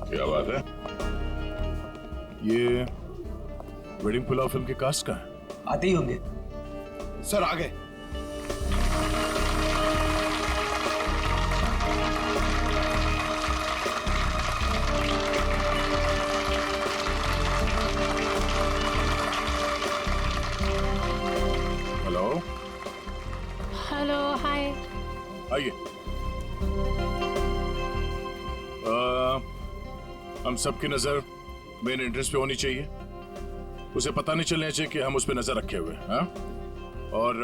क्या बात है? ये वेडिंग पुलाव फिल्म के कास्ट का है? आते ही होंगे सर। आ गए। हेलो। हेलो, हाय। आइए। हम सबकी नजर मेन एंट्रेंस पे होनी चाहिए। उसे पता नहीं चलना चाहिए कि हम उस पे नजर रखे हुए हैं। और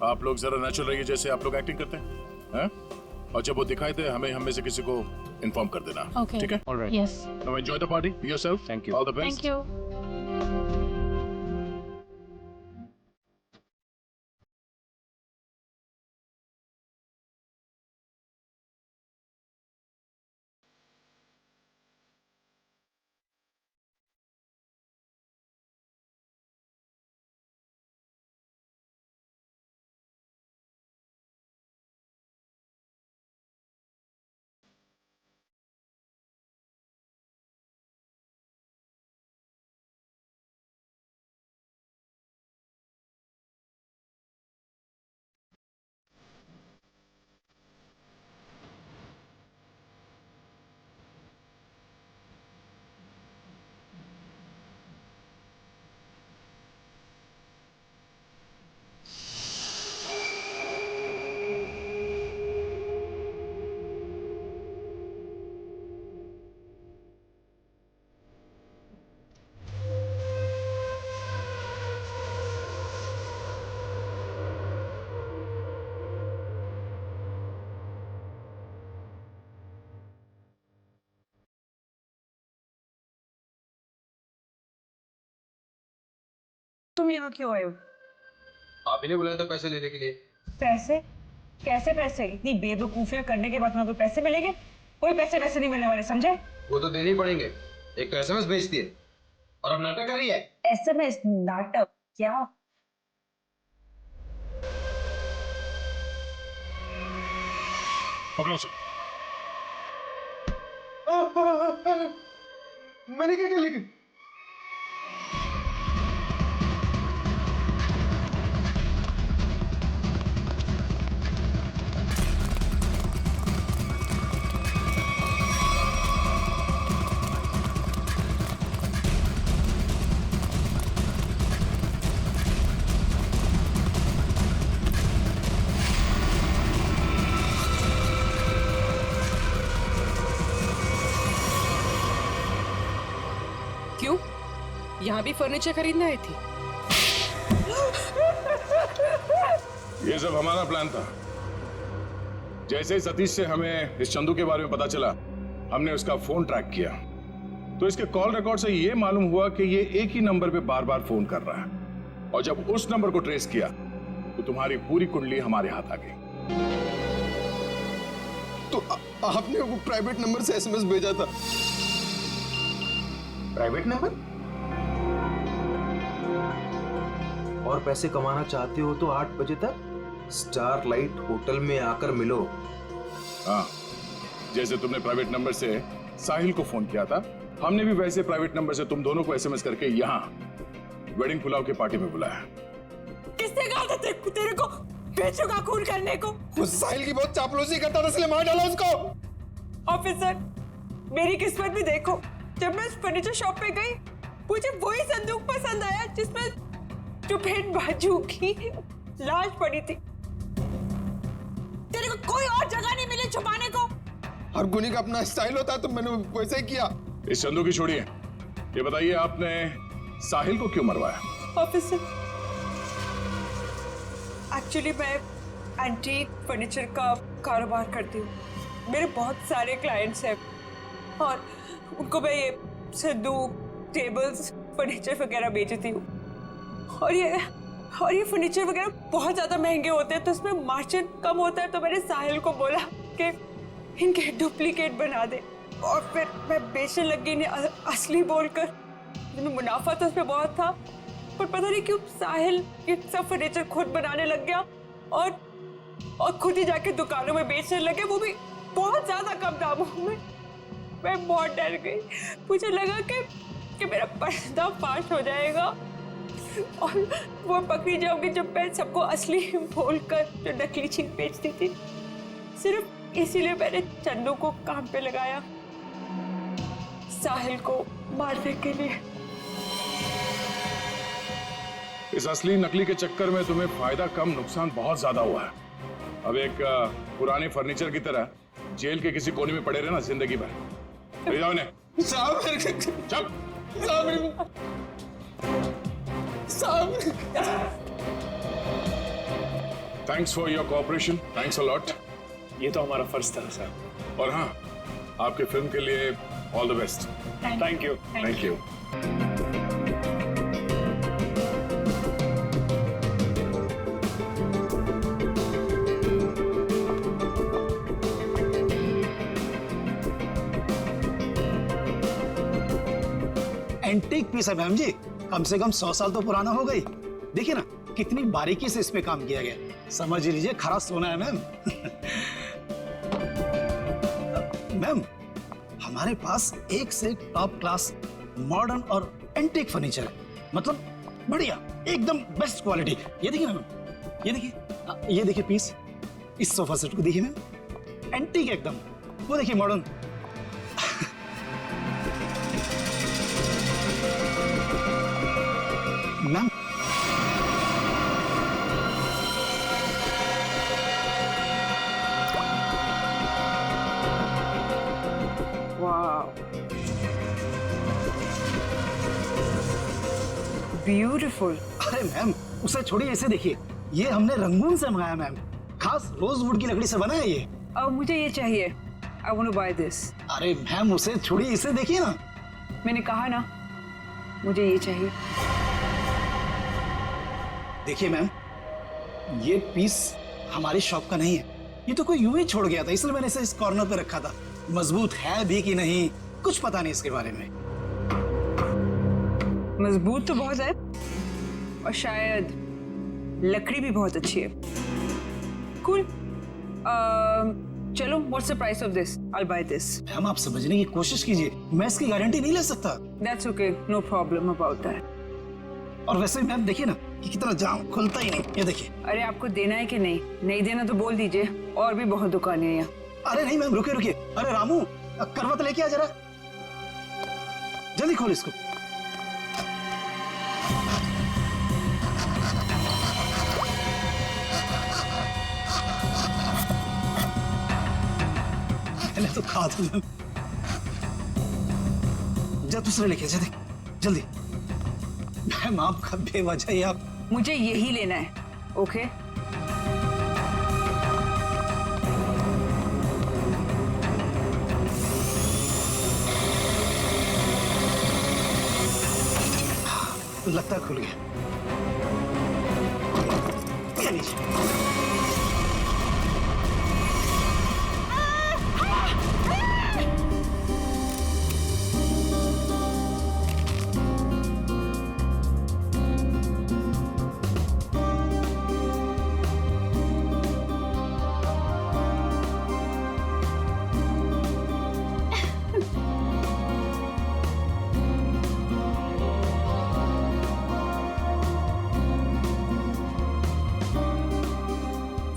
आप लोग जरा नेचुरल रहिए जैसे आप लोग एक्टिंग करते हैं। और जब वो दिखाई दे हमें हम में से किसी को इन्फॉर्म कर देना। Okay. ठीक है? Alright. Yes, Now enjoy the party. Be yourself. Thank you. All the best. Thank you. तुम यहाँ क्यों आए हो? आप ही ने बुलाया था पैसे लेने के लिए। पैसे? कैसे पैसे? इतनी बेवकूफियां करने के बाद तुम्हें पैसे मिलेंगे? कोई पैसे वैसे नहीं मिलने वाले, समझे? वो तो देने ही पड़ेंगे। एक तो एसएमएस भेजती है और अब नाटक कर रही है। एसएमएस नाटक क्या? पकड़ो उसे। मैंने क्या लिखा? क्यों? यहाँ भी फर्नीचर खरीदने आई थी? ये सब हमारा प्लान था। जैसे ही सतीश से हमें इस चंदू के बारे में पता चला, हमने उसका फोन ट्रैक किया। तो इसके कॉल रिकॉर्ड से ये मालूम हुआ कि ये एक ही नंबर पे बार बार फोन कर रहा है। और जब उस नंबर को ट्रेस किया तो तुम्हारी पूरी कुंडली हमारे हाथ आ गई। तो आपने वो प्राइवेट नंबर से एसएमएस भेजा था? Private number? और पैसे कमाना चाहते हो तो 8 बजे तक स्टारलाइट होटल में आकर मिलो। हाँ, जैसे तुमने प्राइवेट नंबर से साहिल को फोन किया था, हमने भी वैसे प्राइवेट नंबर से तुम दोनों को एसएमएस करके यहाँ वेडिंग पुलाव की पार्टी में बुलाया। किसने कहा था तेरे को बेचों का खून करने को? उस साहिल की बहुत चापलूसी करता था इसलिए मार डाला उसको। ऑफिसर, मेरी किस्मत भी देखो। जब मैं फर्नीचर शॉप पे गई, मुझे वही संदूक पसंद आया जिसमें चुपेट बाजू की लाश पड़ी थी। तेरे को कोई और जगह नहीं मिली छुपाने को? हर गुनी का अपना स्टाइल होता है तो मैंने वैसे ही किया। इस चंदू की छोड़िए, ये बताइए आपने साहिल को क्यों मरवाया? ऑफिसर, एक्चुअली मैं एंटीक फर्नीचर का कारोबार करती हूँ। मेरे बहुत सारे क्लाइंट्स हैं और उनको मैं ये संदूक, टेबल्स, फर्नीचर वगैरह बेचती हूँ। और ये फर्नीचर वगैरह बहुत ज़्यादा महंगे होते हैं तो इसमें मार्जिन कम होता है। तो मैंने साहिल को बोला कि इनके डुप्लीकेट बना दे और फिर मैं बेचने लगी इन्हें असली बोलकर। इसमें मुनाफा तो उसमें बहुत था, पर पता नहीं क्यों साहिल ये सब फर्नीचर खुद बनाने लग गया और खुद ही जाके दुकानों में बेचने लगे, वो भी बहुत ज्यादा कम दामों में। मैं बहुत डर गई। मुझे लगा कि मेरा पर्दा फाश हो जाएगा और वो पकड़ी जाऊंगी जब मैं सबको असली बोलकर जो नकली चीज बेचती थी। सिर्फ इसीलिए मैंने चंदू को काम पे लगाया, साहिल को मारने के लिए। इस असली नकली के चक्कर में तुम्हें फायदा कम नुकसान बहुत ज्यादा हुआ है। अब एक पुराने फर्नीचर की तरह जेल के किसी कोने में पड़े रहना जिंदगी भर। ले जाओ इन्हें। चुप। Thanks for your cooperation, thanks a lot. ये तो हमारा फर्ज था सर। और हाँ, आपके फिल्म के लिए all the best. Thank you. Thank you. Antique piece है मैम जी, कम से कम 100 साल तो पुराना हो गई। देखिए ना कितनी बारीकी से इस पे काम किया गया, समझ लीजिए खरा सोना है मैम। मैम हमारे पास एक से एक टॉप क्लास मॉडर्न और एंटीक फर्नीचर है, मतलब बढ़िया एकदम बेस्ट क्वालिटी। ये देखिए ना मैम, ये देखिए पीस, इस सोफा सेट को देखिए मैम, एंटीक एकदम। वो देखिए मॉडर्न। Ma'am beautiful. अरे मैम उसे छोड़िए, इसे देखिए, ये हमने रंगून से मंगाया मैम, खास रोजवुड की लकड़ी से बना है ये। अब मुझे ये चाहिए, I want to buy this. अरे मैम उसे छोड़िए, इसे देखिए ना। मैंने कहा ना मुझे ये चाहिए। देखिए मैम, ये पीस हमारी शॉप का नहीं है, ये तो कोई यूं ही छोड़ गया था, इसलिए मैंने इसे इस कॉर्नर पे रखा था। मजबूत है भी कि नहीं कुछ पता नहीं इसके बारे में। मजबूत तो बहुत है और शायद लकड़ी भी बहुत अच्छी है। कूल। चलो, what's the price of this? I buy this. Ma'am आप समझने की कोशिश कीजिए, मैं इसकी गारंटी नहीं ले सकता। That's okay, no problem about that. और वैसे मैम देखिए ना कि कितना जाम खुलता ही नहीं, ये देखिए। अरे आपको देना है कि नहीं? नहीं देना तो बोल दीजिए, और भी बहुत दुकानें हैं यहाँ। अरे नहीं मैम, रुकिए रुकिए। अरे रामू, करवत लेके आ जरा, जल्दी खोल इसको। मैंने तो कहा था मैम। जा दूसरे लेके जा, देख जल्दी। मैम आपका बेवजह ही आप। मुझे यही लेना है, ओके? लगता खुल गया। ये लीजिए।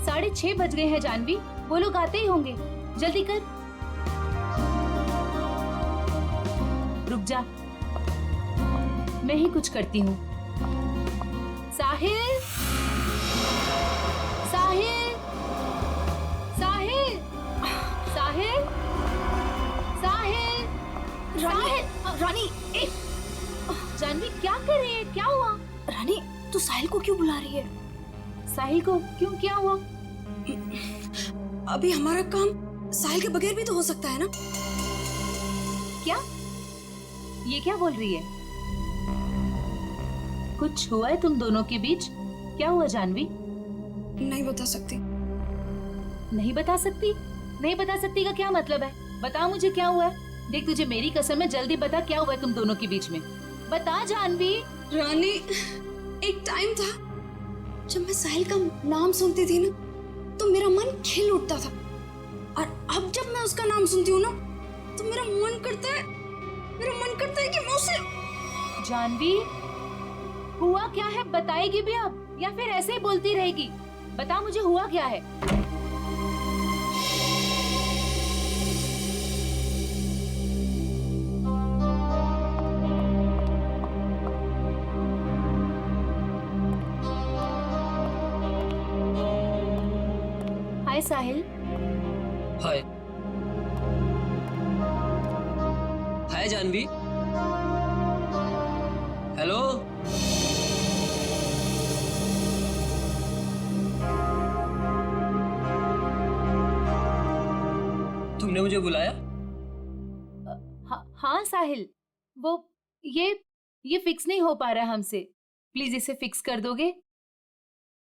साढ़े 6 बज गए हैं जानवी, वो लोग आते ही होंगे, जल्दी कर। रुक जा, मैं ही कुछ करती हूँ। साहिल, साहिल, साहिल, साहिल, साहिल, साहिल। रानी, जानवी क्या कर रही है? क्या हुआ? रानी तू साहिल को क्यों बुला रही है? साहिल को क्यों? क्या हुआ? अभी हमारा काम साहिल के बगैर भी तो हो सकता है ना? क्या? ये क्या बोल रही है? कुछ हुआ है तुम दोनों के बीच? क्या हुआ जानवी? नहीं बता सकती। नहीं बता सकती? नहीं बता सकती का क्या मतलब है? बता मुझे क्या हुआ है। देख तुझे मेरी कसम है, जल्दी बता क्या हुआ है तुम दोनों के बीच में। बता जानवी। रानी, एक टाइम था जब मैं साहिल का नाम सुनती थी ना तो मेरा मन खिल उठता था, और अब जब मैं उसका नाम सुनती हूँ ना तो मेरा मन करता है कि मैं उसे जानवी, हुआ क्या है बताएगी भी अब या फिर ऐसे ही बोलती रहेगी? बता मुझे हुआ क्या है? हाय साहिल। हाय। हाय जानवी। हेलो। तुमने मुझे बुलाया? हाँ साहिल, वो ये फिक्स नहीं हो पा रहा हमसे। प्लीज इसे फिक्स कर दोगे?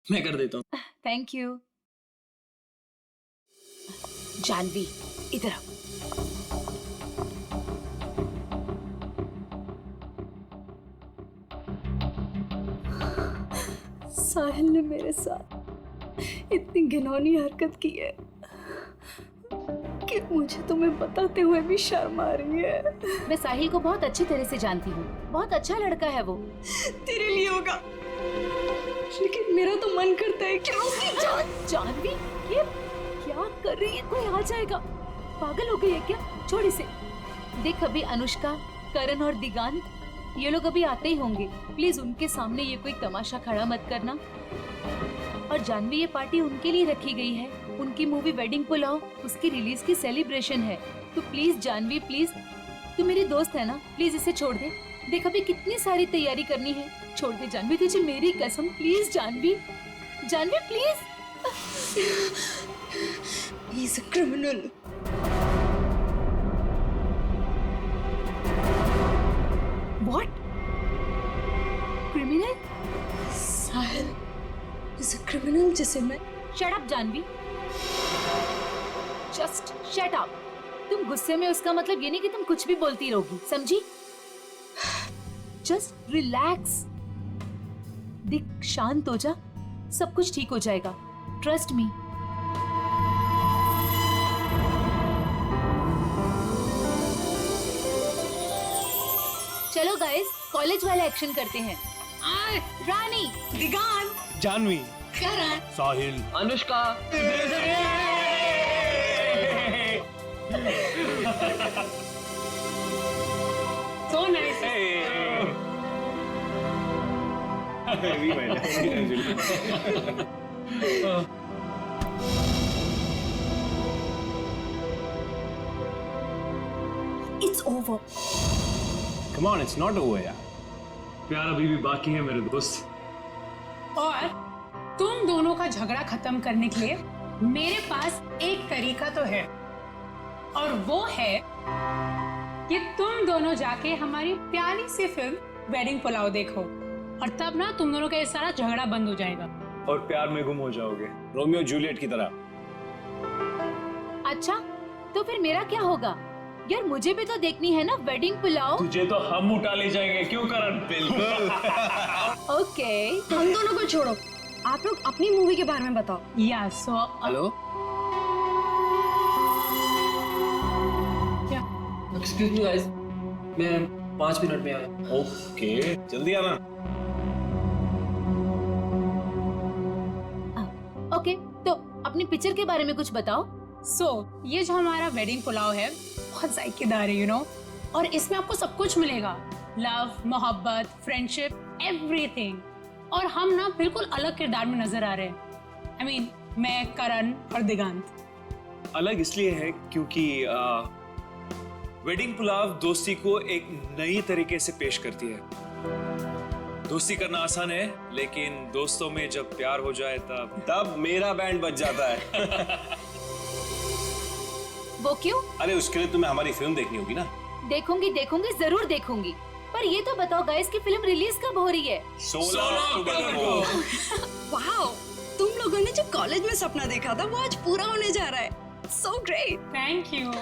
मैं कर देता हूँ। Thank you. जानवी इधर आओ। साहिल ने मेरे साथ इतनी घिनौनी हरकत की है कि मुझे तुम्हें बताते हुए भी शर्म आ रही है। मैं साहिल को बहुत अच्छी तरह से जानती हूँ, बहुत अच्छा लड़का है वो। तेरे लिए होगा, लेकिन मेरा तो मन करता है कि मैं उसकी जान। जानवी ये क्या कर रही है? कोई आ जाएगा। पागल हो गई है क्या? छोड़ इसे। देख अभी अनुष्का, करण और दिगांत ये लोग अभी आते ही होंगे। प्लीज उनके सामने ये कोई तमाशा खड़ा मत करना। और जानवी ये पार्टी उनके लिए रखी गई है। उनकी मूवी वेडिंग पुलाव उसकी रिलीज की सेलिब्रेशन है। तो प्लीज जानवी, प्लीज, तू मेरी दोस्त है ना, प्लीज इसे छोड़ दे। देख अभी कितनी सारी तैयारी करनी है। छोड़ दे जानवी, तुझे मेरी कसम। Please Janhvi, Janhvi please. He is a criminal. What? Criminal? Sahil is a criminal जिसे मैं Shut up Janvi. Just shut up। तुम गुस्से में उसका मतलब ये नहीं कि तुम कुछ भी बोलती रहोगी, समझी? Just relax। दिख शांत हो जा, सब कुछ ठीक हो जाएगा। Trust me। चलो गाइस, कॉलेज वाला एक्शन करते हैं। रानी, दिगांत, जानवी, करण, साहिल, Anushka. So nice। it's over। Come on, it's not over यार। प्यार अभी भी बाकी है मेरे दोस्त। और तुम दोनों का झगड़ा खत्म करने के लिए मेरे पास एक तरीका तो है, और वो है कि तुम दोनों जाके हमारी प्यारी सी फिल्म वेडिंग पुलाव देखो, और तब ना तुम दोनों का ये सारा झगड़ा बंद हो जाएगा। और प्यार में गुम हो जाओगे, रोमियो जूलियट की तरह। अच्छा तो फिर मेरा क्या होगा? यार मुझे भी तो देखनी है ना वेडिंग पुलाव। तुझे तो हम उठा ले जाएंगे, क्यों करण? बिल्कुल। ओके। हम दोनों को छोड़ो, आप लोग अपनी मूवी के बारे में बताओ। या सो हेलो। क्या? एक्सक्यूज मी गाइस, मैं 5 मिनट में आया। ओके, जल्दी आना। ओके तो अपनी पिक्चर के बारे में कुछ बताओ। ये जो हमारा वेडिंग पुलाव है बहुत जायकेदार है, यू नो, और इसमें आपको सब कुछ मिलेगा। लव, मोहब्बत, फ्रेंडशिप, एवरीथिंग। और हम ना बिल्कुल अलग किरदार में नजर आ रहे हैं। I mean, मैं, करण और दिगांत। अलग इसलिए है क्योंकि वेडिंग पुलाव दोस्ती को एक नई तरीके से पेश करती है। दोस्ती करना आसान है, लेकिन दोस्तों में जब प्यार हो जाए तब मेरा बैंड बज जाता है। वो क्यों? अरे उसके लिए तुम्हें हमारी फिल्म देखनी होगी ना। देखूंगी, जरूर देखूंगी। पर ये तो बताओ गाइस की फिल्म रिलीज कब हो रही है? 16 अक्टूबर को। वाओ, तुम लोगों ने जो कॉलेज में सपना देखा था वो आज पूरा होने जा रहा है। So great। Thank you.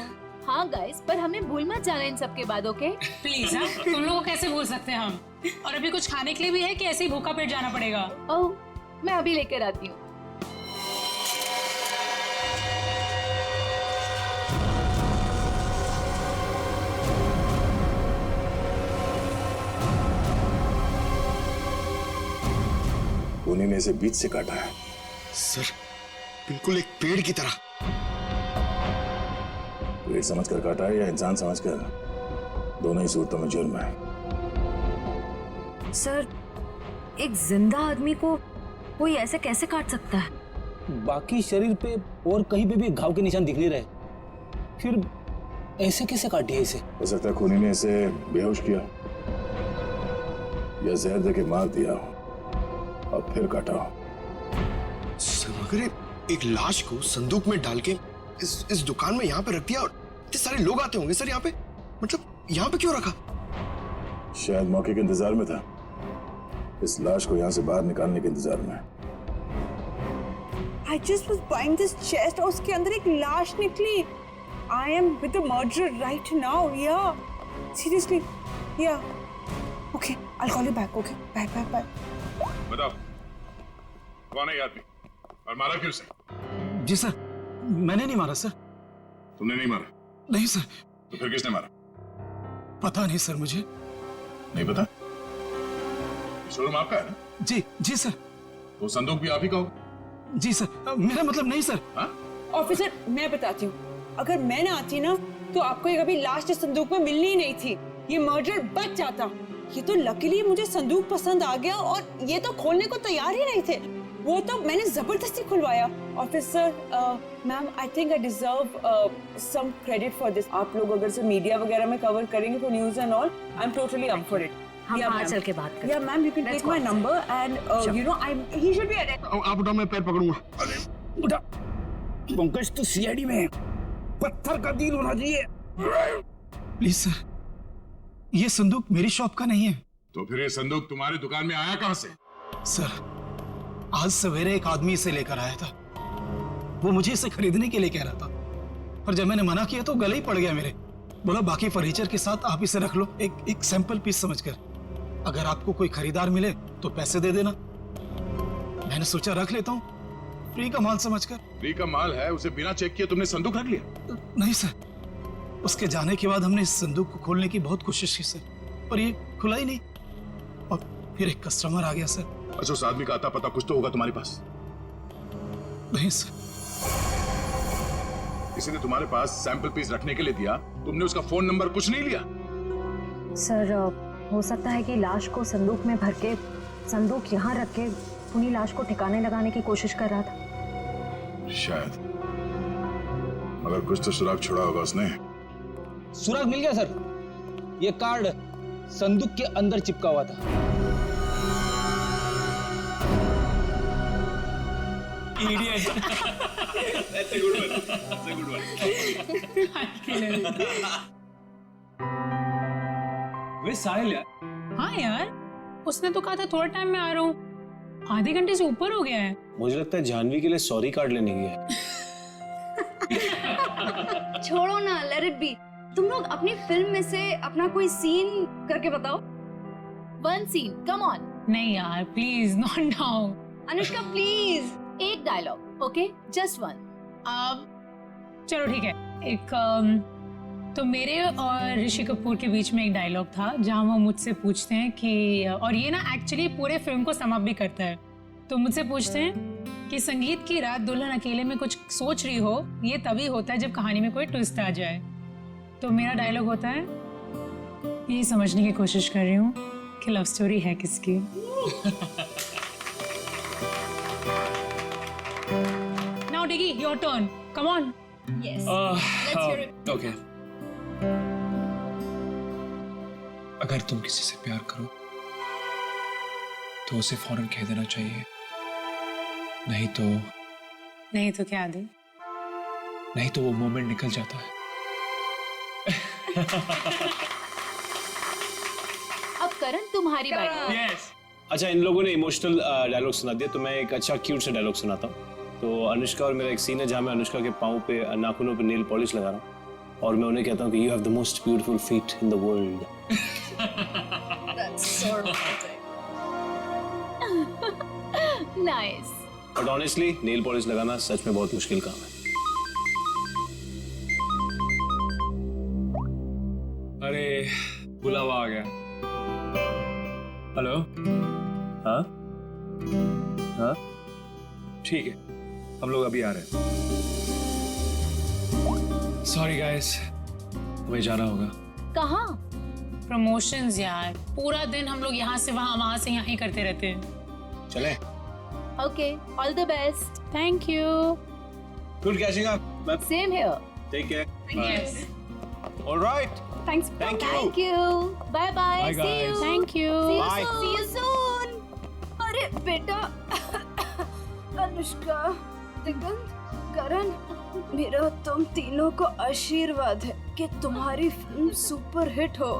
हाँ गाइस, पर हमें भूल मत जाना इन सब के बाद, ओके? प्लीज हाँ, तुम लोगों को कैसे भूल सकते हैं हम? और अभी कुछ खाने के लिए भी है कि ऐसे ही भूखा पेट जाना पड़ेगा? ओह, मैं अभी लेकर आती हूँ। खूनी ने इसे बीच से काटा है। सर बिल्कुल एक पेड़ की तरह। पेड़ समझकर काटा है या इंसान समझकर, दोनों ही सूरतों में जुर्म है। सर, एक जिंदा आदमी को कोई ऐसे कैसे काट सकता है? बाकी शरीर पे और कहीं पे भी घाव के निशान दिख नहीं रहे, फिर ऐसे कैसे काटी है इसे? हो सकता है खूनी ने इसे बेहोश किया या जहर देके मार दिया हो और फिर काटा हो। सर मगर एक लाश को संदूक में डाल के इस दुकान में यहाँ पे रख दिया और इतने सारे लोग आते होंगे सर यहाँ पे, मतलब यहाँ पे क्यों रखा? शायद मौके के इंतजार में था, इस लाश को यहाँ से बाहर निकालने के इंतजार में। I just was buying this chest और उसके अंदर एक लाश निकली। I am with the murderer right now. Yeah, seriously. Yeah. Okay, I'll call you back. Okay, bye. बताओ कौन है ये आदमी और मारा क्यों उसे? जी सर, मैंने नहीं मारा सर। तुमने नहीं मारा? नहीं सर। तो फिर किसने मारा? पता नहीं सर, मुझे नहीं पता? शोरूम आपका है ना? जी सर। तो संदूक भी आप ही का होगा? जी सर, मेरा मतलब नहीं सर। हाँ? ऑफिसर, मैं बताती हूँ, अगर मैं ना आती ना तो आपको ये कभी लाश इस संदूक में मिलनी ही नहीं थी। ये मर्डर बच जाता। ये तो लकीली मुझे संदूक पसंद आ गया और ये तो खोलने को तैयार ही नहीं थे। वो तो मैंने जबरदस्ती खुलवाया। Officer, ma'am, I think I deserve some credit for this. आप लोग अगर से मीडिया वगैरह में कवर करेंगे तो news and all, I am totally up for it. हम बाहर चल के बात करें। Yeah, ma'am, you can take my number and you know, he should be arrested. आप उठाओ, मैं पैर पकड़ूंगा। उठा। पंकज तो सीआईडी में है, पत्थर का दिल होना चाहिए। प्लीज सर, ये संदूक मेरी शॉप का नहीं है। तो फिर ये संदूक तुम्हारी दुकान में आया कहां से? सर, आज सवेरे एक आदमी इसे लेकर आया था। वो मुझे इसे खरीदने के लिए कह रहा था, पर जब मैंने मना किया तो गले ही पड़ गया मेरे। बोला बाकी फर्नीचर के साथ आप इसे रख लो, एक सैंपल पीस समझकर। अगर आपको कोई खरीदार मिले तो पैसे दे देना। मैंने सोचा रख लेता हूँ, फ्री का माल समझकर। फ्री का माल है, उसे बिना चेक किए तुमने संदूक रख लिया? नहीं सर, उसके जाने के बाद हमने इस संदूक को खोलने की बहुत कोशिश की सर, पर ये खुला ही नहीं। और फिर एक कस्टमर आ गया सर। अच्छा, उस आदमी का आता पता कुछ तो होगा तुम्हारे पास? नहीं सर। किसी ने तुम्हारे पास सैंपल पीस रखने के लिए दिया, तुमने उसका फोन नंबर कुछ नहीं लिया? सर, हो सकता है कि लाश को संदूक में भर के संदूक यहाँ रख के खूनी लाश को ठिकाने लगाने की कोशिश कर रहा था। शायद, मगर कुछ तो सुराग छोड़ा होगा उसने। सुराग मिल गया सर। ये कार्ड संदूक के अंदर चिपका हुआ था। That's a good one. That's a good one. वे साहिल यार। हाँ यार, उसने तो कहा था थोड़ा टाइम में आ रहा हूँ। आधे घंटे से ऊपर हो गया है। मुझे लगता है जानवी के लिए सॉरी कार्ड लेने गया है। छोड़ो ना, लेट इट बी। तुम लोग अपनी फिल्म में से अपना कोई सीन करके बताओ। One scene, come on. नहीं यार, please not now. Anushka please, एक डायलॉग, ओके, जस्ट वन। अब चलो ठीक है। एक तो मेरे और ऋषि कपूर के बीच में एक डायलॉग था जहां वो मुझसे पूछते हैं कि, और ये ना एक्चुअली पूरे फिल्म को सम अप भी करता है। तो मुझसे पूछते हैं कि संगीत की रात दुल्हन अकेले में कुछ सोच रही हो, ये तभी होता है जब कहानी में कोई ट्विस्ट आ जाए। तो मेरा डायलॉग होता है, यही समझने की कोशिश कर रही हूँ कि लव स्टोरी है किसकी। Now Diggy, your turn, come on. Yes, let's hear it. Okay. अगर तुम किसी से प्यार करो तो उसे फौरन कह देना चाहिए, नहीं तो क्या दे? नहीं तो वो मोमेंट निकल जाता है। अब करण, तुम्हारी बारी। यस। अच्छा, इन लोगों ने इमोशनल डायलॉग सुना दिया, तो मैं एक अच्छा क्यूट सा डायलॉग सुनाता हूँ। तो अनुष्का और मेरा एक सीन है जहाँ मैं अनुष्का के पाँव पे, नाखूनों पे नेल पॉलिश लगा रहा हूँ और मैं उन्हें कहता हूँ कि you have the most beautiful feet in the world. That's so romantic. Nice. But honestly nail polish लगाना सच में बहुत मुश्किल काम है। अरे बुलावा आ गया। हेलो। हाँ हाँ ठीक है, हम लोग अभी आ रहे हैं। सॉरी गाइस, हमें जाना होगा। कहाँ? प्रमोशंस यार, पूरा दिन हम लोग यहाँ से वहाँ से यहाँ ही करते रहते हैं। चले। Okay, all the best. Thank you. Good catching up. Same here. Take care. Yes. Alright. Thanks. Thank you. Thank you. Bye bye. Bye, see you. guys. Thank you. Bye. See you soon. अरे बेटा, अनुष्का, दिगंत, करण, मेरा तुम तीनों को आशीर्वाद है कि तुम्हारी फिल्म सुपर हिट हो।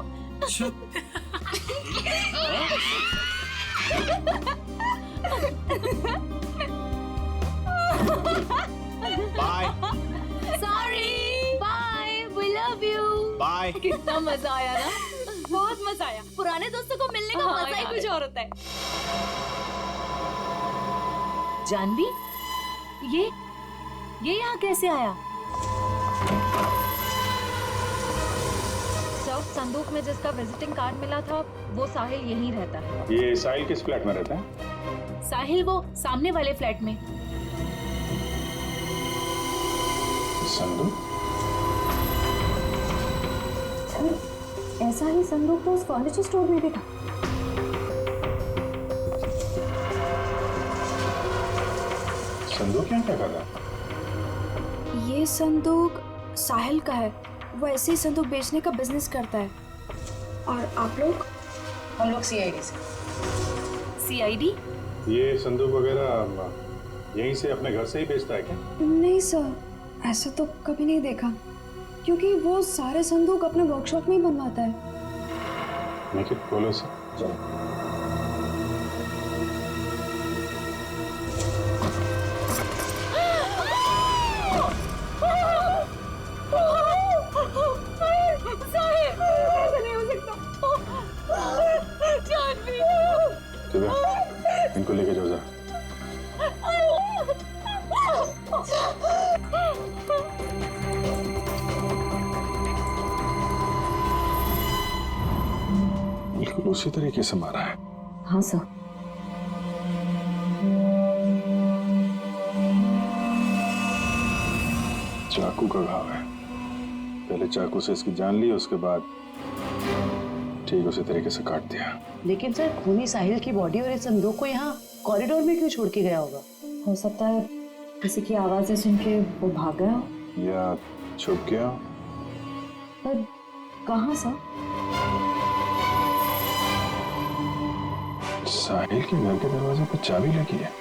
Bye. Sorry. Bye. We love you. Bye. कितना मजा आया ना? बहुत मजा आया। पुराने दोस्तों को मिलने का मजा ही कुछ और होता है। जानवी, ये यहाँ कैसे आया? सर, संदूक में जिसका विजिटिंग कार्ड मिला था वो साहिल यहीं रहता है। ये साहिल किस फ्लैट में रहता है? साहिल वो सामने वाले फ्लैट में। संदूक? सर, ऐसा ही संदूक तो उस फर्नीचर स्टोर में भी था। संदूक यहाँ क्या कर रहा है? ये संदूक साहिल का है। वो ऐसे ही संदूक बेचने का बिजनेस करता है। और आप लोग? हम लोग CID से। CID? ये संदूक वगैरह यहीं से अपने घर से ही बेचता है क्या? नहीं सर, ऐसा तो कभी नहीं देखा, क्योंकि वो सारे संदूक अपने वर्कशॉप में ही बनवाता है। मेक इट खोलो से। इनको लेके जाओ जरा। बिल्कुल उसी तरीके से मारा है। हाँ सर। चाकू का घाव है। पहले चाकू से इसकी जान ली, उसके बाद ठीक उसी तरीके से काट दिया। लेकिन सर, खूनी साहिल की बॉडी और इस संदूक को यहाँ कॉरिडोर में क्यों छोड़ के गया होगा? हो सकता है किसी की आवाजें सुन के वो भाग गया हो। या छुप गया। पर कहाँ सर? साहिल के घर के दरवाजे पर चाबी लगी है।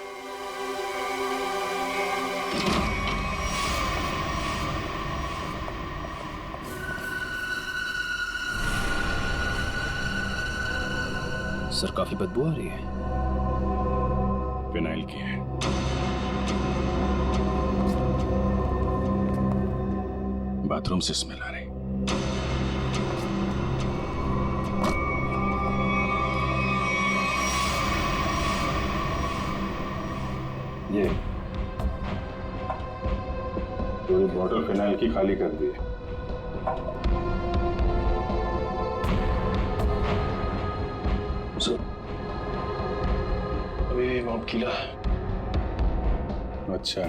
सर, काफी बदबू आ रही है। फिनाइल की है। बाथरूम से स्मेल आ रही। ये पूरी बॉटल फिनाइल की खाली कर दी है। अभी मॉब किला। अच्छा,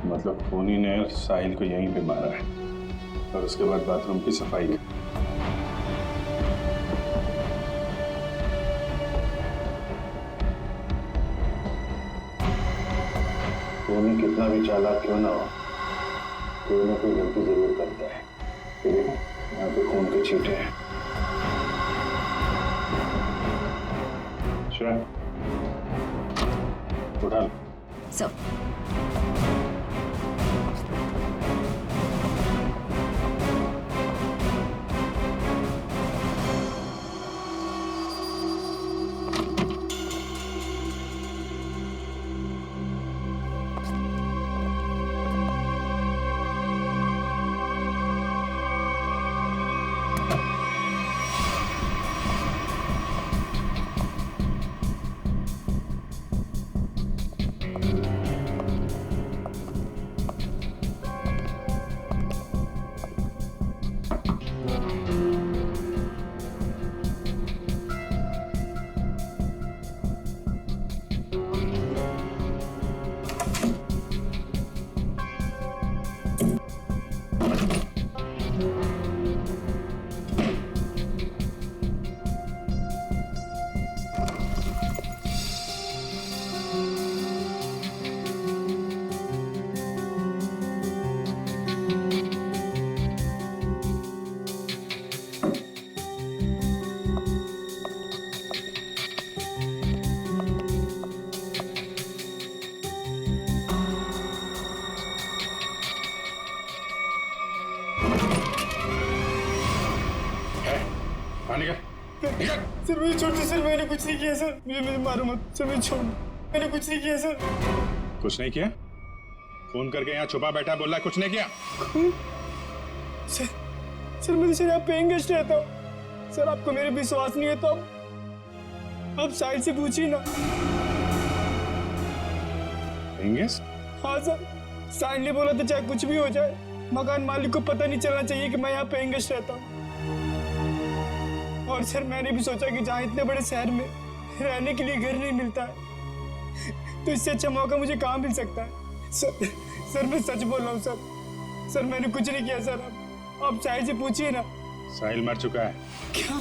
मतलब खूनी ने साहिल को यहीं पे मारा है और उसके बाद बाथरूम की सफाई की। खूनी कितना भी चालाक क्यों ना हो, कोई ना कोई गलती जरूर करता है। ये देखो, यहाँ पे खून के छींटे हैं। श्रेया, उठा लो। सब बाहर निकल निकल। सर मुझे छोड़ दो सर, मैंने कुछ नहीं किया सर, मुझे मारो मत सर, मुझे छोड़ दो, मैंने कुछ नहीं किया सर। कुछ नहीं किया? फोन करके यहाँ छुपा बैठा बोल रहा है कुछ नहीं किया? सर मैं तो यहाँ पेइंग गेस्ट रहता हूँ सर, आपको मेरे विश्वास नहीं है तो आप साइड से पूछिए ना। Paying guest? हाँ सर, साइड ने बोला तो चाहे कुछ भी हो जाए, मकान मालिक को पता नहीं चलना चाहिए कि मैं यहाँ पेइंग गेस्ट रहता हूँ। और सर मैंने भी सोचा कि जहाँ इतने बड़े शहर में रहने के लिए घर नहीं मिलता है, तो इससे अच्छा मौका मुझे कहाँ मिल सकता है। सर मैं सच बोल रहा हूँ सर मैंने कुछ नहीं किया सर, आप साहिल से पूछिए ना। साहिल मर चुका है। क्या?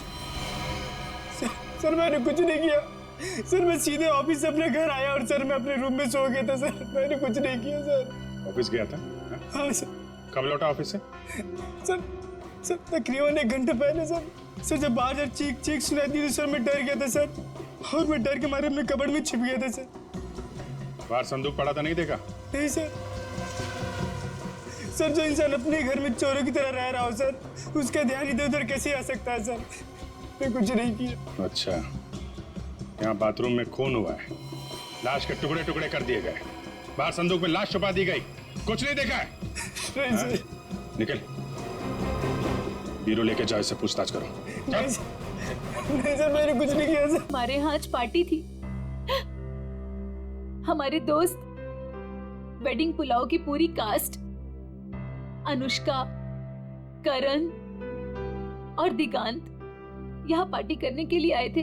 सर मैंने कुछ नहीं किया सर, मैं सीधे ऑफिस से अपने घर आया और सर मैं अपने रूम में सो गया था सर, मैंने कुछ नहीं किया सर। ऑफिस गया था? हाँ सर। कब लौटा ऑफिस से? सर तकरीबन 1 घंटे पहले सर जब बाहर चीख सुनाई दी तो सर मैं डर गया था सर, और मैं डर के मारे अपने कबर्ड में छिप गया था सर। बाहर संदूक पड़ा था नहीं देखा? नहीं सर जो इंसान अपने घर में चोरों की तरह रह रहा हो सर, उसका ध्यान इधर उधर कैसे आ सकता है सर, मैं कुछ नहीं किया। अच्छा, यहाँ बाथरूम में खून हुआ है, लाश के टुकड़े टुकड़े कर दिए गए, बाहर संदूक में लाश छुपा दी गई, कुछ नहीं देखा है? नहीं सर। निकल, बीरो लेके जाओ, इससे पूछताछ करो। नहीं सर मैंने कुछ नहीं किया सर। हमारे यहाँ आज पार्टी थी, हमारे दोस्त वेडिंग पुलाव की पूरी कास्ट, अनुष्का, करण और दिगांत यहाँ पार्टी करने के लिए आए थे।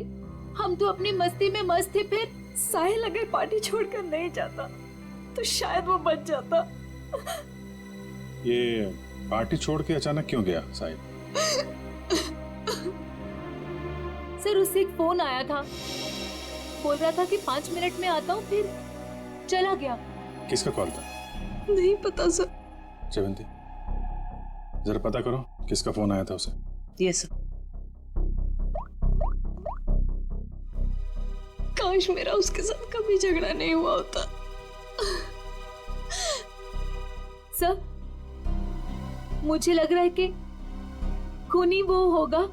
हम तो अपनी मस्ती में मस्त थे, फिर साहिल अगर पार्टी छोड़कर नहीं जाता तो शायद वो बच जाता। ये पार्टी छोड़ के अचानक क्यों गया साहिल? सर उससे एक फोन आया था, बोल रहा था कि 5 मिनट में आता हूँ, फिर चला गया। किसका कॉल था? नहीं पता सर। जयवंती जरा पता करो किसका फोन आया था उसे। Yes sir. काश मेरा उसके साथ कभी झगड़ा नहीं हुआ होता। सर मुझे लग रहा है कि खूनी वो होगा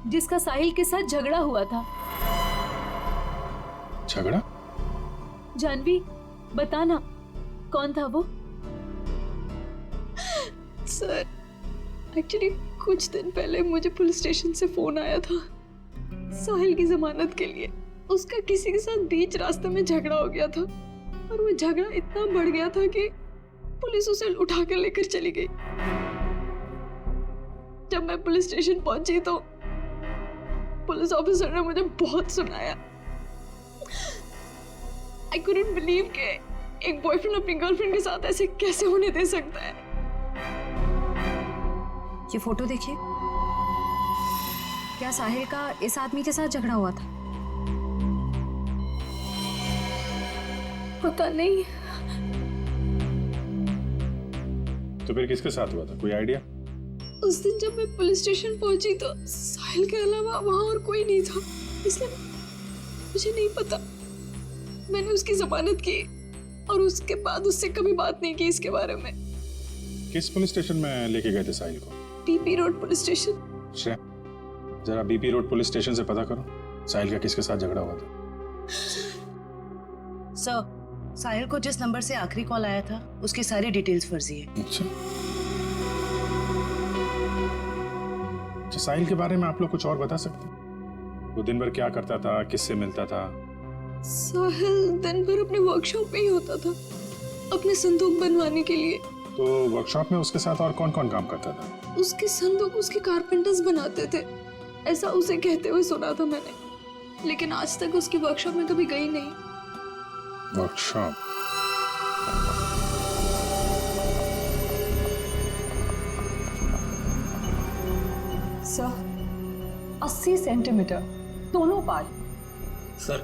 जिसका साहिल के साथ झगड़ा हुआ था। झगड़ा? जानवी बताना कौन था वो? सर एक्चुअली कुछ दिन पहले मुझे पुलिस स्टेशन से फोन आया था साहिल की जमानत के लिए। उसका किसी के साथ बीच रास्ते में झगड़ा हो गया था, और वो झगड़ा इतना बढ़ गया था कि पुलिस उसे उठाकर लेकर चली गई। जब मैं पुलिस स्टेशन पहुंची तो पुलिस ऑफिसर ने मुझे बहुत सुनाया। आई कुडंट बिलीव कि एक बॉयफ्रेंड अपनी गर्लफ्रेंड के साथ ऐसे कैसे होने दे सकता है। ये फोटो देखिए, क्या साहिल का इस आदमी के साथ झगड़ा हुआ था? पता नहीं। तो फिर किसके साथ हुआ था, कोई आइडिया? उस दिन जब मैं पुलिस स्टेशन पहुंची तो साहिल के अलावा वहां और कोई नहीं था, इसलिए मुझे नहीं पता। मैंने उसकी जमानत की और उसके बाद उससे कभी बात नहीं की इसके बारे में। किस पुलिस स्टेशन में लेके गए थे साहिल को? BP road police station. Shreya जरा बीपी रोड पुलिस स्टेशन से पता करो साहिल का किसके साथ झगड़ा हुआ था। सर साहिल को जिस नंबर से आखिरी कॉल आया था उसकी सारी डिटेल्स फर्जी है। अच्छा, साहिल के बारे में आप लोग कुछ और बता सकते हैं? वो दिन भर क्या करता था, किससे मिलता था? साहिल दिन भर अपने वर्कशॉप में ही होता था अपने संदूक बनवाने के लिए। तो वर्कशॉप में उसके साथ और कौन कौन काम करता था? उसके संदूक उसके कारपेंटर्स बनाते थे, ऐसा उसे कहते हुए सुना था मैंने, लेकिन आज तक उसकी वर्कशॉप में कभी गई नहीं। वर्कशॉप? सर 80 सेंटीमीटर दोनों पार्ट। सर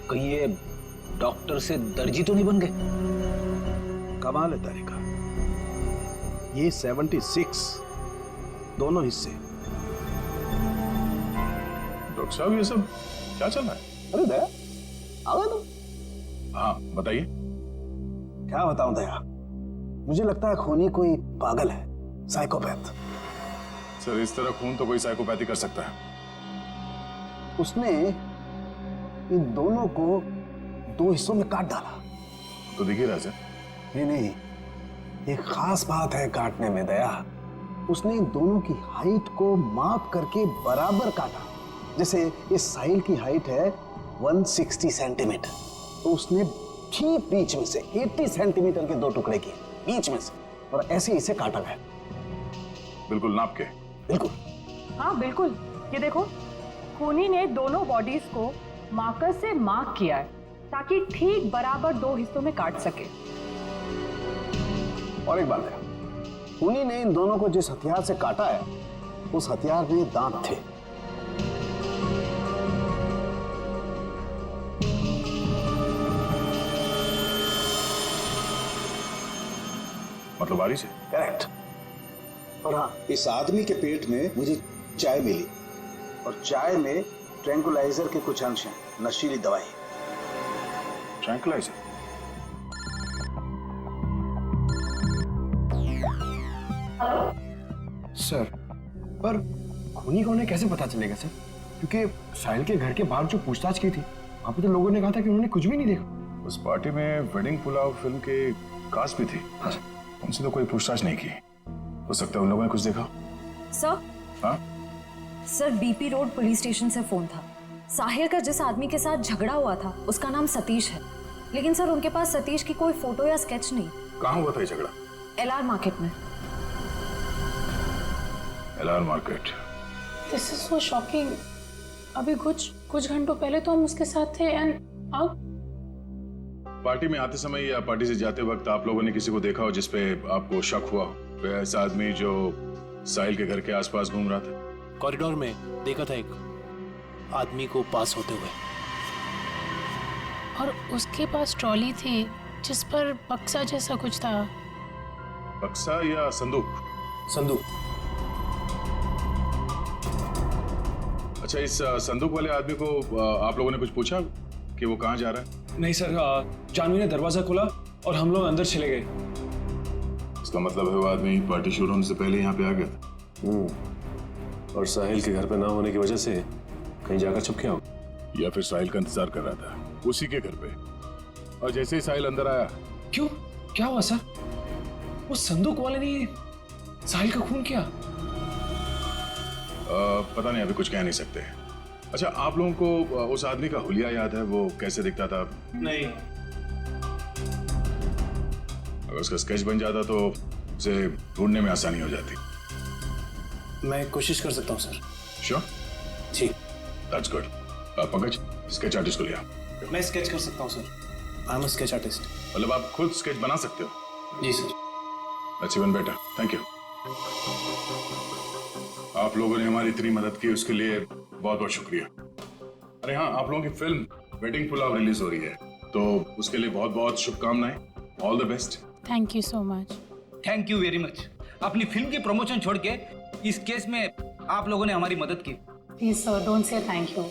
कहीं ये डॉक्टर से दर्जी तो नहीं बन गए? कमाल है तारिका, ये 76 दोनों हिस्से। डॉक्टर साहब ये सब क्या चल रहा है? अरे दया आ गए तुम? हाँ बताइए। क्या बताऊं दया, मुझे लगता है खूनी कोई पागल है, साइकोपैथ। सर इस तरह खून तो कोई साइकोपैथी कर सकता है। उसने इन दोनों को 2 हिस्सों में काट डाला। तो देखिए राजा, नहीं नहीं, एक खास बात है काटने में दया। उसने इन दोनों की हाइट को माप करके बराबर काटा। जैसे इस साहिल की हाइट है 160 सेंटीमीटर, तो उसने ठीक बीच में से 80 सेंटीमीटर के 2 टुकड़े किए बीच में से, और ऐसे इसे काटा गया। बिल्कुल नाप के। बिल्कुल। हाँ बिल्कुल, ये देखो, खूनी ने दोनों बॉडीज को मार्कर से मार्क किया है ताकि ठीक बराबर 2 हिस्सों में काट सके। और एक बात है, खूनी ने इन दोनों को जिस हथियार से काटा है, उस हथियार में दांत थे। मतलब बारी से? करेक्ट। और हाँ, इस आदमी के पेट में मुझे चाय मिली, और चाय में ट्रैंकुलाइजर के कुछ अंश हैं, नशीली दवाई। ट्रैंकुलाइजर? सर, पर खूनी को उन्हें कैसे पता चलेगा सर? क्योंकि साहिल के घर के बाहर जो पूछताछ की थी, वहां पे तो लोगों ने कहा था कि उन्होंने कुछ भी नहीं देखा। उस पार्टी में वेडिंग पुलाव फिल्म के कास्ट भी थी। हाँ। उनसे तो कोई पूछताछ नहीं की। हो सकता है उन लोगों ने कुछ देखा। सर, हाँ? Sir BP road police station से फोन था। साहिल का जिस आदमी के साथ झगड़ा हुआ था उसका नाम सतीश है, लेकिन सर उनके पास सतीश की कोई फोटो या स्केच नहीं। कहाँ हुआ था ये झगड़ा? LR मार्केट में। LR market? This is so shocking. अभी कुछ घंटों पहले तो हम उसके साथ थे, एंड अब पार्टी में आते समय या पार्टी से जाते वक्त आप लोगों ने किसी को देखा हो जिसपे आपको शक हुआ हो? कोई ऐसा आदमी जो साहिल के घर के आसपास घूम रहा था? कॉरिडोर में देखा था एक आदमी को पास होते हुए, और उसके पास ट्रॉली थी जिस पर बक्सा जैसा कुछ था। बक्सा या संदूक? संदूक। अच्छा, इस संदूक वाले आदमी को आप लोगों ने कुछ पूछा कि वो कहाँ जा रहा है? नहीं सर, जानवी ने दरवाजा खोला और हम लोग अंदर चले गए। इसका मतलब है वो आदमी पार्टी शुरू होने से पहले यहाँ पे आ गया था। और साहिल के घर पे ना होने की वजह से कहीं जाकर छुप गया हो, या फिर साहिल का इंतजार कर रहा था उसी के घर पे, और जैसे ही साहिल अंदर आया। क्यों, क्या हुआ सर? वो संदूक वाले ने साहिल का खून किया? पता नहीं, अभी कुछ कह नहीं सकते। अच्छा, आप लोगों को उस आदमी का हुलिया याद है? वो कैसे दिखता था? नहीं। अगर उसका स्केच बन जाता तो उसे ढूंढने में आसानी हो जाती। मैं कोशिश कर सकता हूँ सर। श्योर? जी। That's good. Pankaj, sketch artist को लिया। मैं स्केच कर सकता हूँ sir. I am a sketch artist. मतलब आप खुद स्केच बना सकते हो? जी sir. That's even better, thank you. आप लोगों ने हमारी इतनी मदद की, उसके लिए बहुत बहुत शुक्रिया। अरे हाँ, आप लोगों की फिल्म वेडिंग पुलाव रिलीज हो रही है, तो उसके लिए बहुत बहुत शुभकामनाएं। All the best. Thank you so much. Thank you very much. अपनी फिल्म की प्रमोशन छोड़ के इस केस में आप लोगों ने हमारी मदद की। Please sir, don't say thank you.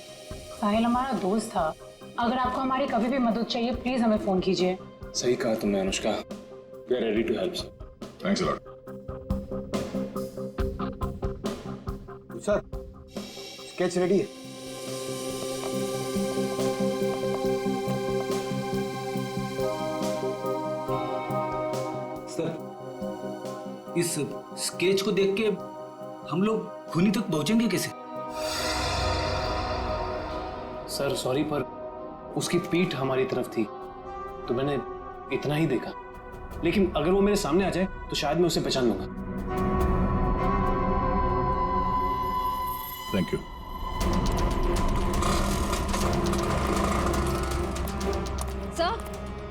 Sahil हमारा दोस्त था। अगर आपको हमारी कभी भी मदद चाहिए, प्लीज हमें फोन कीजिए। सही कहा तुमने Anushka. We are ready to help sir. Thanks a lot. Sir, sketch ready है। सर, इस स्केच को देख के हम लोग खूनी तक पहुंचेंगे कैसे? सर सॉरी, पर उसकी पीठ हमारी तरफ थी तो मैंने इतना ही देखा, लेकिन अगर वो मेरे सामने आ जाए तो शायद मैं उसे पहचान लूंगा। Thank you.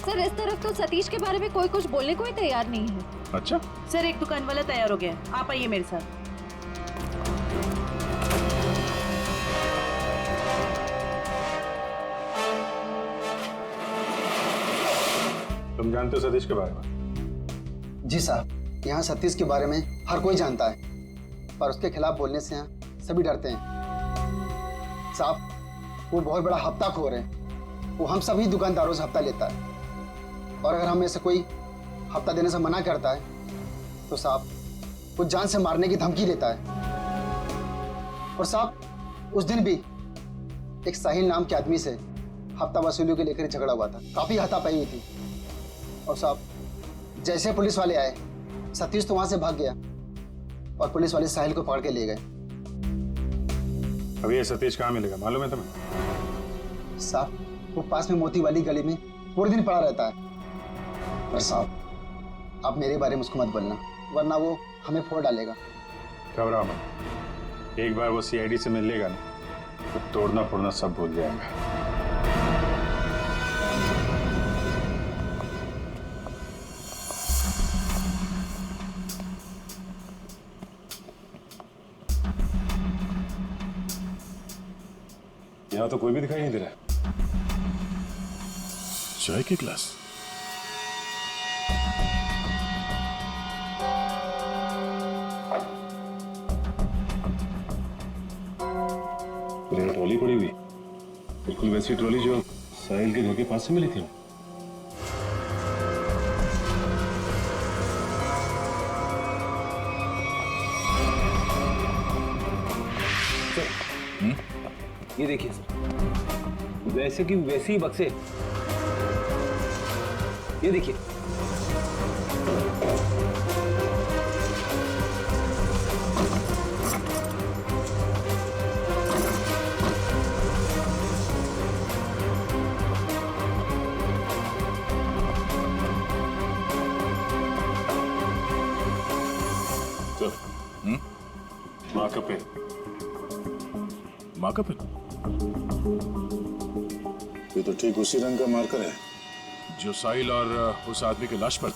सर इस तरफ तो सतीश के बारे में कोई कुछ बोलने को ही तैयार नहीं है। अच्छा सर, एक दुकान वाला तैयार हो गया, आप आइए मेरे साथ। तुम जानते हो सतीश के बारे में? जी साहब, यहाँ सतीश के बारे में हर कोई जानता है, पर उसके खिलाफ बोलने से यहाँ सभी डरते हैं। साहब, वो बहुत बड़ा हफ्ताखोर है। वो हम सभी दुकानदारों से हफ्ता लेता है, और अगर हम में से कोई हफ्ता देने से मना करता है तो साहब वो जान से मारने की धमकी देता है। और साहब, उस दिन भी एक साहिल नाम के आदमी से हफ्ता वसूली के लेकर झगड़ा हुआ था। काफी हाथापाई हुई थी। और साहब जैसे पुलिस वाले आए, सतीश तो वहां से भाग गया और पुलिस वाले साहिल को पकड़ के ले गए। अभी ये सतीश कहाँ मिलेगा मालूम है तुम्हें? साहब वो पास में मोती वाली गली में पूरे दिन पड़ा रहता है। पर साहब आप मेरे बारे में उसको मत बोलना, वरना वो हमें फोड़ डालेगा। घबराओ मत, एक बार वो सीआईडी से मिल लेगा ना तो तोड़ना फोड़ना सब भूल जाएगा। यहाँ तो कोई भी दिखाई नहीं दे रहा। चाय की ग्लास। ट्रॉली पड़ी हुई, बिल्कुल वैसी ट्रॉली जो साहिल के घर के पास से मिली थी। ये देखिए सर, वैसे की वैसे ही बक्से। ये देखिए। माँ का पेन, माँ का पेन, ये तो ठीक उसी रंग का मार्कर है जो साहिल और उस आदमी की लाश पर